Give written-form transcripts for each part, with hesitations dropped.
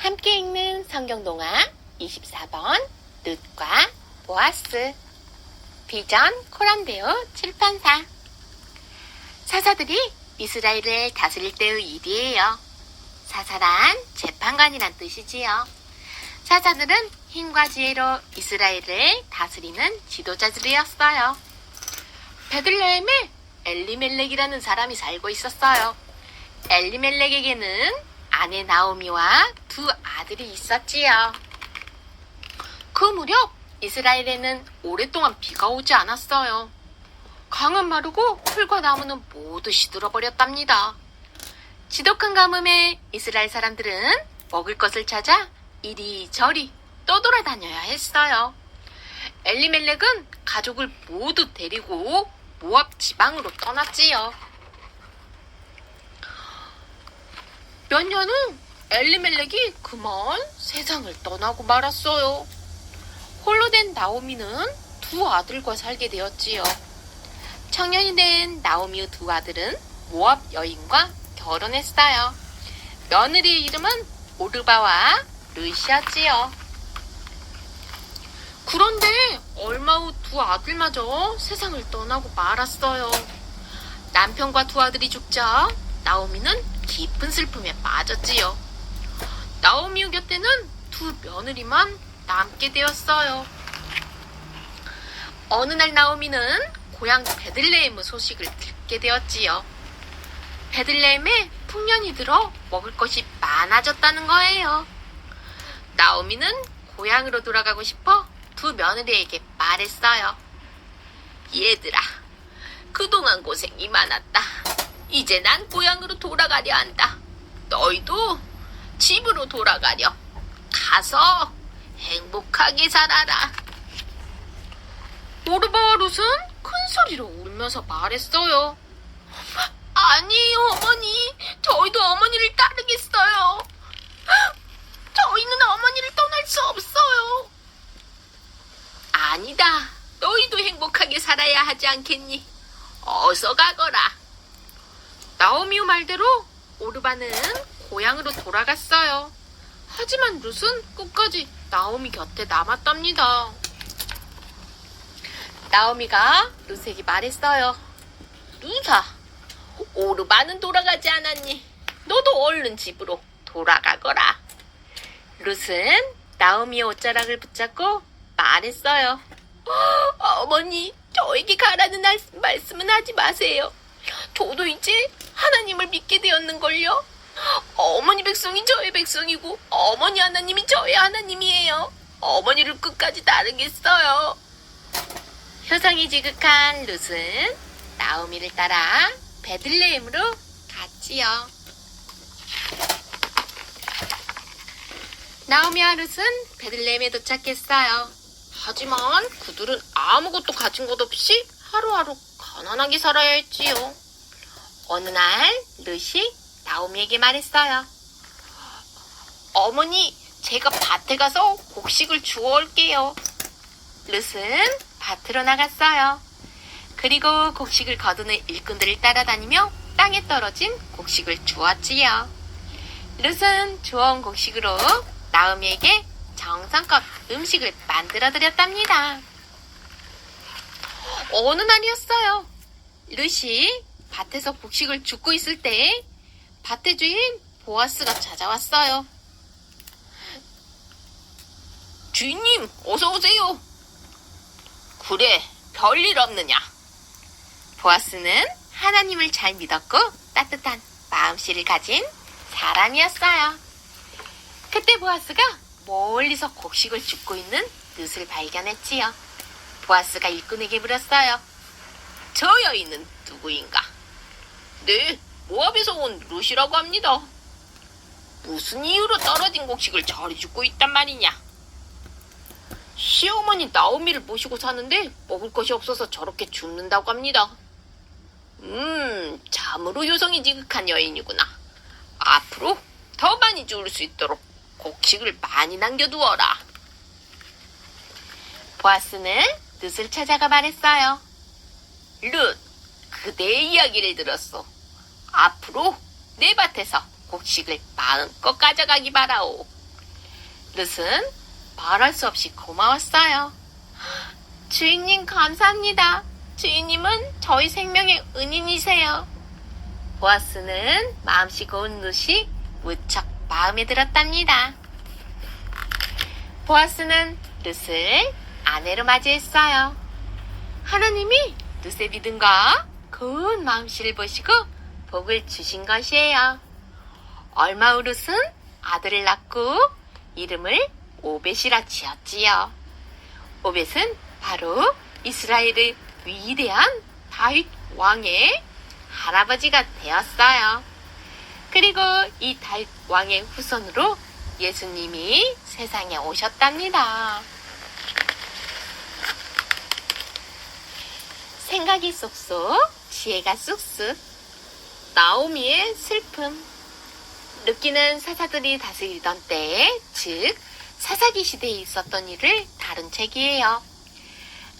함께 읽는 성경동화 24번 룻과 보아스. 비전 코란데오 출판사. 사사들이 이스라엘을 다스릴 때의 일이에요. 사사란 재판관이란 뜻이지요. 사사들은 힘과 지혜로 이스라엘을 다스리는 지도자들이었어요. 베들레헴에 엘리멜렉이라는 사람이 살고 있었어요. 엘리멜렉에게는 아내 나오미와 두 아들이 있었지요. 그 무렵 이스라엘에는 오랫동안 비가 오지 않았어요. 강은 마르고 풀과 나무는 모두 시들어버렸답니다. 지독한 가뭄에 이스라엘 사람들은 먹을 것을 찾아 이리저리 떠돌아다녀야 했어요. 엘리멜렉은 가족을 모두 데리고 모압 지방으로 떠났지요. 몇 년 후 엘리멜렉이 그만 세상을 떠나고 말았어요. 홀로 된 나오미는 두 아들과 살게 되었지요. 청년이 된 나오미의 두 아들은 모압 여인과 결혼했어요. 며느리의 이름은 오르바와 룻이었지요. 그런데 얼마 후 두 아들마저 세상을 떠나고 말았어요. 남편과 두 아들이 죽자 나오미는 깊은 슬픔에 빠졌지요. 나오미 곁에는 두 며느리만 남게 되었어요. 어느 날 나오미는 고향 베들레헴의 소식을 듣게 되었지요. 베들레헴에 풍년이 들어 먹을 것이 많아졌다는 거예요. 나오미는 고향으로 돌아가고 싶어 두 며느리에게 말했어요. 얘들아, 그동안 고생이 많았다. 이제 난 고향으로 돌아가려 한다. 너희도 집으로 돌아가려. 가서 행복하게 살아라. 오르바와 룻은 큰 소리로 울면서 말했어요. 아니에요, 어머니. 저희도 어머니를 따르겠어요. 저희는 어머니를 떠날 수 없어요. 아니다. 너희도 행복하게 살아야 하지 않겠니? 어서 가거라. 나오미의 말대로 오르바는 고향으로 돌아갔어요. 하지만 룻은 끝까지 나오미 곁에 남았답니다. 나오미가 룻에게 말했어요. 룻아, 오르바는 돌아가지 않았니? 너도 얼른 집으로 돌아가거라. 룻은 나오미의 옷자락을 붙잡고 말했어요. 어머니, 저에게 가라는 말씀은 하지 마세요. 저도 이제 하나님을 믿게 되었는걸요. 어머니 백성이 저의 백성이고 어머니 하나님이 저의 하나님이에요. 어머니를 끝까지 따르겠어요. 표정이 지극한 룻은 나오미를 따라 베들레헴으로 갔지요. 나오미와 룻은 베들레헴에 도착했어요. 하지만 그들은 아무것도 가진 것 없이 하루하루 가난하게 살아야 했지요. 어느 날 룻이 나오미에게 말했어요. 어머니, 제가 밭에 가서 곡식을 주워올게요. 룻은 밭으로 나갔어요. 그리고 곡식을 거두는 일꾼들을 따라다니며 땅에 떨어진 곡식을 주웠지요. 룻은 주워온 곡식으로 나오미에게 정성껏 음식을 만들어 드렸답니다. 어느 날이었어요. 룻이 밭에서 곡식을 줍고 있을 때 밭의 주인 보아스가 찾아왔어요. 주인님, 어서 오세요. 그래, 별일 없느냐? 보아스는 하나님을 잘 믿었고 따뜻한 마음씨를 가진 사람이었어요. 그때 보아스가 멀리서 곡식을 줍고 있는 룻을 발견했지요. 보아스가 일꾼에게 물었어요. 저 여인은 누구인가? 네, 모압에서 온 룻이라고 합니다. 무슨 이유로 떨어진 곡식을 저리 줍고 있단 말이냐? 시어머니 나오미를 모시고 사는데 먹을 것이 없어서 저렇게 줍는다고 합니다. 참으로 효성이 지극한 여인이구나. 앞으로 더 많이 주울 수 있도록 곡식을 많이 남겨두어라. 보아스는 룻을 찾아가 말했어요. 룻, 그대의 이야기를 들었소. 앞으로 내 밭에서 곡식을 마음껏 가져가기 바라오. 룻은 말할 수 없이 고마웠어요. 주인님 감사합니다. 주인님은 저희 생명의 은인이세요. 보아스는 마음씨 고운 룻이 무척 마음에 들었답니다. 보아스는 룻을 아내로 맞이했어요. 하나님이 룻의 믿음과 고운 마음씨를 보시고 복을 주신 것이에요. 얼마 후 룻은 아들을 낳고 이름을 오벳이라 지었지요. 오벳은 바로 이스라엘의 위대한 다윗 왕의 할아버지가 되었어요. 그리고 이 다윗 왕의 후손으로 예수님이 세상에 오셨답니다. 생각이 쏙쏙, 지혜가 쑥쑥. 나오미의 슬픔. 룻기는 사사들이 다스리던 때에, 즉 사사기 시대에 있었던 일을 다룬 책이에요.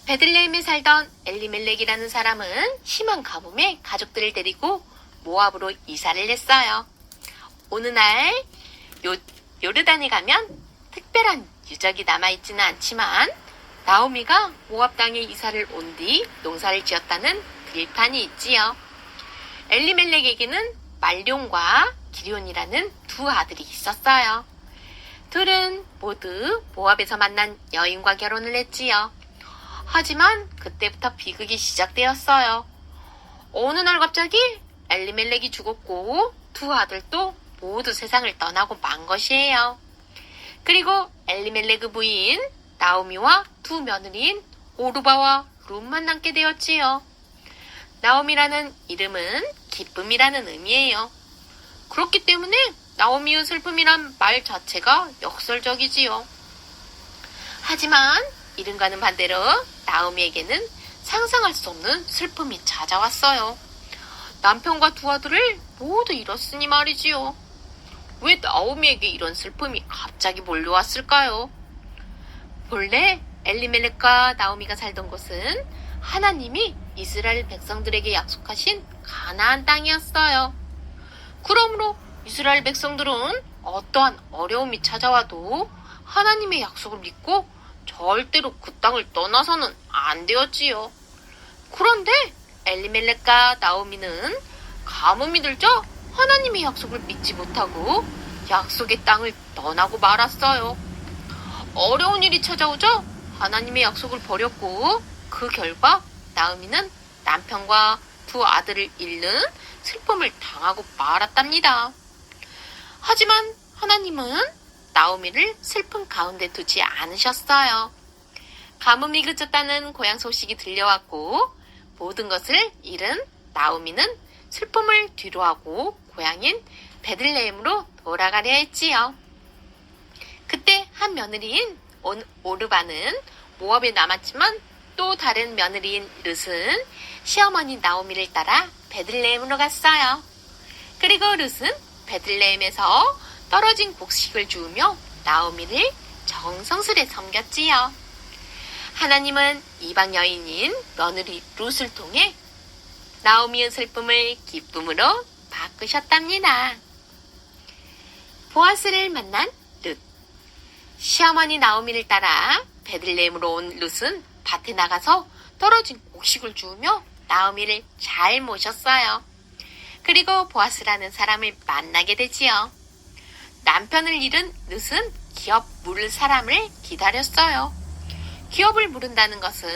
베들레헴에 살던 엘리멜렉이라는 사람은 심한 가뭄에 가족들을 데리고 모압으로 이사를 했어요. 어느 날 요르단에 가면 특별한 유적이 남아있지는 않지만 나오미가 모압 땅에 이사를 온 뒤 농사를 지었다는 들판이 있지요. 엘리멜렉에게는 말룡과 기리온이라는 두 아들이 있었어요. 둘은 모두 모압에서 만난 여인과 결혼을 했지요. 하지만 그때부터 비극이 시작되었어요. 어느 날 갑자기 엘리멜렉이 죽었고 두 아들도 모두 세상을 떠나고 만 것이에요. 그리고 엘리멜렉의 부인 나오미와 두 며느리인 오르바와 룻만 남게 되었지요. 나오미라는 이름은 기쁨이라는 의미예요. 그렇기 때문에 나오미의 슬픔이란 말 자체가 역설적이지요. 하지만 이름과는 반대로 나오미에게는 상상할 수 없는 슬픔이 찾아왔어요. 남편과 두 아들을 모두 잃었으니 말이지요. 왜 나오미에게 이런 슬픔이 갑자기 몰려왔을까요? 본래 엘리멜렉과 나오미가 살던 곳은 하나님이 이스라엘 백성들에게 약속하신 가나안 땅이었어요. 그러므로 이스라엘 백성들은 어떠한 어려움이 찾아와도 하나님의 약속을 믿고 절대로 그 땅을 떠나서는 안 되었지요. 그런데 엘리멜렉과 나오미는 가뭄이 들자 하나님의 약속을 믿지 못하고 약속의 땅을 떠나고 말았어요. 어려운 일이 찾아오자 하나님의 약속을 버렸고 그 결과 나오미는 남편과 두 아들을 잃는 슬픔을 당하고 말았답니다. 하지만 하나님은 나오미를 슬픔 가운데 두지 않으셨어요. 가뭄이 그쳤다는 고향 소식이 들려왔고 모든 것을 잃은 나오미는 슬픔을 뒤로하고 고향인 베들레헴으로 돌아가려 했지요. 그때 한 며느리인 오르바는 모압에 남았지만 또 다른 며느리인 룻은 시어머니 나오미를 따라 베들레헴으로 갔어요. 그리고 룻은 베들레헴에서 떨어진 곡식을 주우며 나오미를 정성스레 섬겼지요. 하나님은 이방 여인인 며느리 룻을 통해 나오미의 슬픔을 기쁨으로 바꾸셨답니다. 보아스를 만난 룻. 시어머니 나오미를 따라 베들레헴으로 온 룻은 밭에 나가서 떨어진 곡식을 주우며 나오미를 잘 모셨어요. 그리고 보아스라는 사람을 만나게 되지요. 남편을 잃은 룻은 기업 물을 사람을 기다렸어요. 기업을 물은다는 것은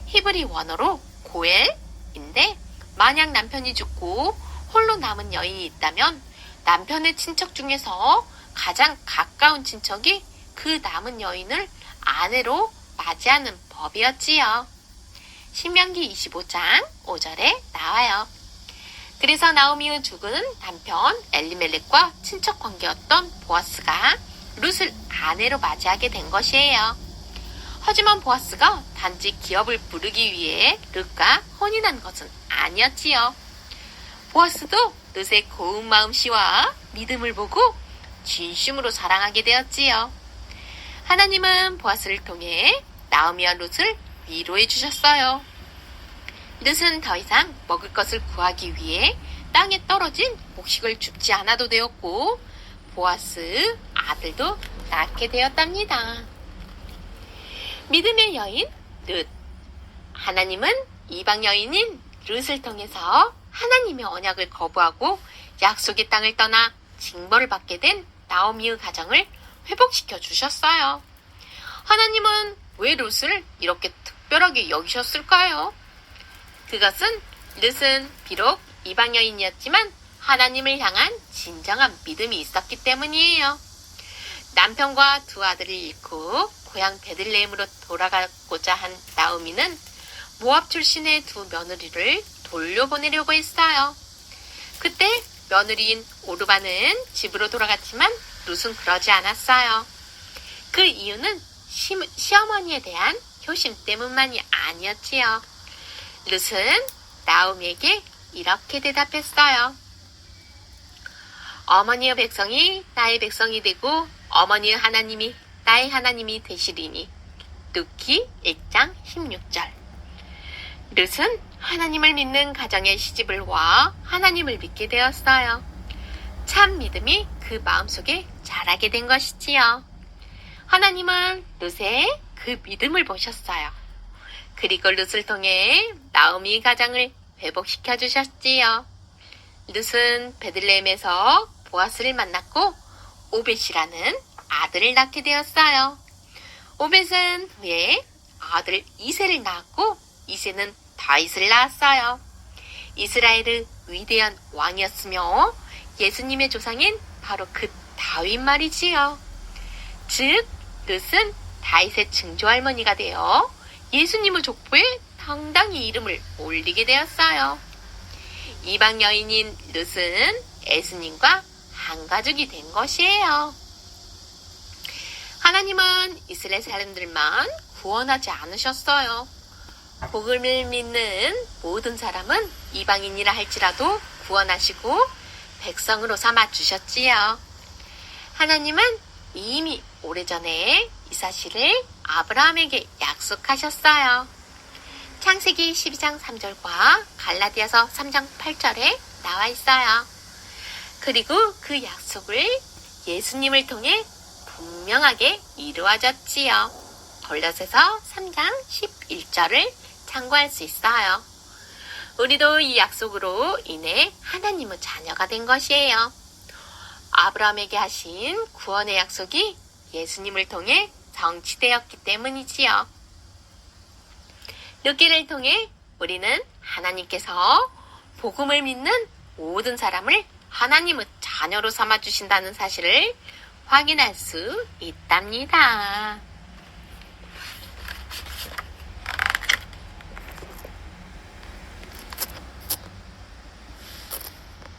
히브리 원어로 고엘인데 만약 남편이 죽고 홀로 남은 여인이 있다면 남편의 친척 중에서 가장 가까운 친척이 그 남은 여인을 아내로 맞이하는 법이었지요. 신명기 25장 5절에 나와요. 그래서 나오미의 죽은 남편 엘리멜렉과 친척 관계였던 보아스가 룻을 아내로 맞이하게 된 것이에요. 하지만 보아스가 단지 기업을 부르기 위해 룻과 혼인한 것은 아니었지요. 보아스도 룻의 고운 마음씨와 믿음을 보고 진심으로 사랑하게 되었지요. 하나님은 보아스를 통해 나오미와 룻을 위로해 주셨어요. 룻은 더 이상 먹을 것을 구하기 위해 땅에 떨어진 곡식을 줍지 않아도 되었고 보아스 아들도 낳게 되었답니다. 믿음의 여인 룻. 하나님은 이방 여인인 룻을 통해서 하나님의 언약을 거부하고 약속의 땅을 떠나 징벌을 받게 된 나오미의 가정을 회복시켜 주셨어요. 하나님은 왜 룻을 이렇게 특별하게 여기셨을까요? 그것은 룻은 비록 이방 여인이었지만 하나님을 향한 진정한 믿음이 있었기 때문이에요. 남편과 두 아들을 잃고 고향 베들레헴으로 돌아가고자 한 나오미는 모압 출신의 두 며느리를 돌려보내려고 했어요. 그때 며느리인 오르바는 집으로 돌아갔지만 룻은 그러지 않았어요. 그 이유는 시어머니에 대한 효심 때문만이 아니었지요. 룻은 나오미에게 이렇게 대답했어요. 어머니의 백성이 나의 백성이 되고 어머니의 하나님이 나의 하나님이 되시리니. 룻기 1장 16절. 룻은 하나님을 믿는 가정에 시집을 와 하나님을 믿게 되었어요. 참 믿음이 그 마음속에 자라게 된 것이지요. 하나님은 룻의 그 믿음을 보셨어요. 그리고 룻을 통해 나오미 가정을 회복시켜 주셨지요. 룻은 베들레헴에서 보아스를 만났고 오벳이라는 아들을 낳게 되었어요. 오벳은 후에 아들 이새를 낳았고 이새는 다윗을 낳았어요. 이스라엘의 위대한 왕이었으며 예수님의 조상인 바로 그 다윗 말이지요. 즉 룻은 다윗의 증조할머니가 되어 예수님의 족보에 당당히 이름을 올리게 되었어요. 이방 여인인 룻은 예수님과 한 가족이 된 것이에요. 하나님은 이스라엘 사람들만 구원하지 않으셨어요. 복음을 믿는 모든 사람은 이방인이라 할지라도 구원하시고 백성으로 삼아 주셨지요. 하나님은 이미 오래전에 이 사실을 아브라함에게 약속하셨어요. 창세기 12장 3절과 갈라디아서 3장 8절에 나와 있어요. 그리고 그 약속을 예수님을 통해 분명하게 이루어졌지요. 골로새서 3장 11절을 참고할 수 있어요. 우리도 이 약속으로 인해 하나님의 자녀가 된 것이에요. 아브라함에게 하신 구원의 약속이 예수님을 통해 성취되었기 때문이지요. 룻기를 통해 우리는 하나님께서 복음을 믿는 모든 사람을 하나님의 자녀로 삼아주신다는 사실을 확인할 수 있답니다.